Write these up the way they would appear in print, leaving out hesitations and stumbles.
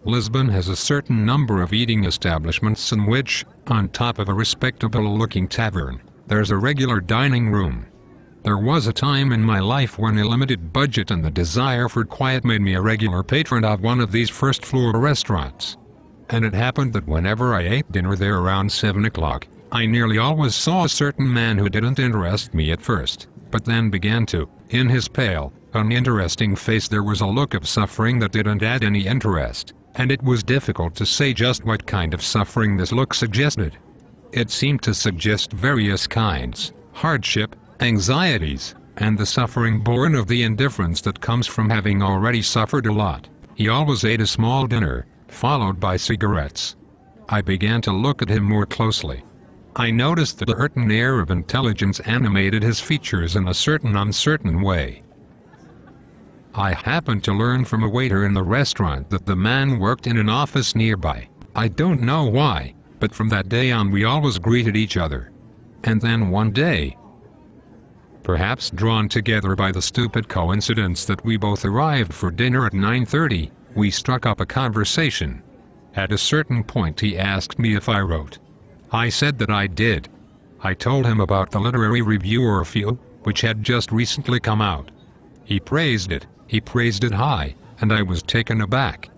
Lisbon has a certain number of eating establishments in which, on top of a respectable-looking tavern, there's a regular dining room. There was a time in my life when a limited budget and the desire for quiet made me a regular patron of one of these first-floor restaurants. And it happened that whenever I ate dinner there around 7 o'clock, I nearly always saw a certain man who didn't interest me at first, but then began to. In his pale, uninteresting face there was a look of suffering that didn't add any interest, and it was difficult to say just what kind of suffering this look suggested. It seemed to suggest various kinds: hardship, anxieties, and the suffering born of the indifference that comes from having already suffered a lot. He always ate a small dinner, followed by cigarettes. I began to look at him more closely. I noticed that a certain air of intelligence animated his features in a certain uncertain way. I happened to learn from a waiter in the restaurant that the man worked in an office nearby. I don't know why, but from that day on we always greeted each other. And then one day, perhaps drawn together by the stupid coincidence that we both arrived for dinner at 9:30, we struck up a conversation. At a certain point he asked me if I wrote. I said that I did. I told him about the literary review or review, which had just recently come out. He praised it high, and I was taken aback.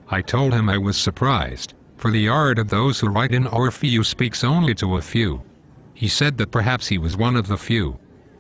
I told him I was surprised, for the art of those who write in Orpheus speaks only to a few. He said that perhaps he was one of the few.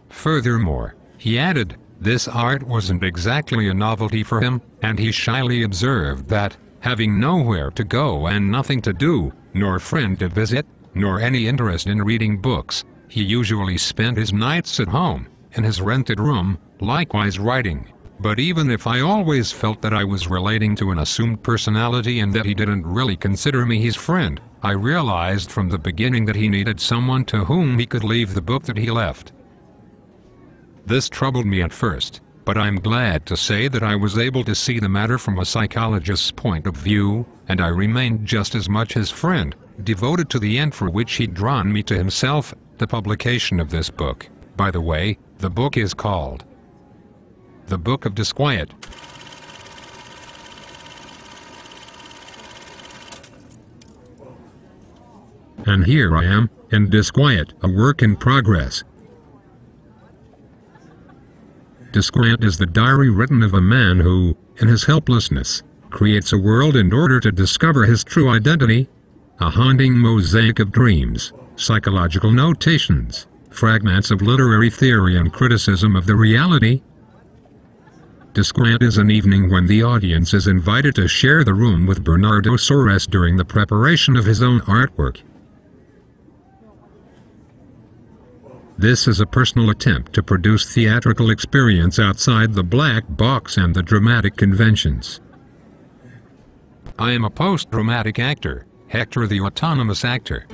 Furthermore, he added, this art wasn't exactly a novelty for him, and he shyly observed that, having nowhere to go and nothing to do, nor friend to visit, nor any interest in reading books, he usually spent his nights at home, in his rented room, likewise writing. But even if I always felt that I was relating to an assumed personality and that he didn't really consider me his friend, I realized from the beginning that he needed someone to whom he could leave the book that he left. This troubled me at first, but I'm glad to say that I was able to see the matter from a psychologist's point of view, and I remained just as much his friend, devoted to the end for which he'd drawn me to himself, the publication of this book. By the way, the book is called The Book of Disquiet. And here I am, in Disquiet, a work in progress. Disquiet is the diary written of a man who, in his helplessness, creates a world in order to discover his true identity, a haunting mosaic of dreams, psychological notations, fragments of literary theory and criticism of the reality. Disquiet is an evening when the audience is invited to share the room with Bernardo Soares during the preparation of his own artwork. This is a personal attempt to produce theatrical experience outside the black box and the dramatic conventions. I am a post-dramatic actor, Hector the autonomous actor.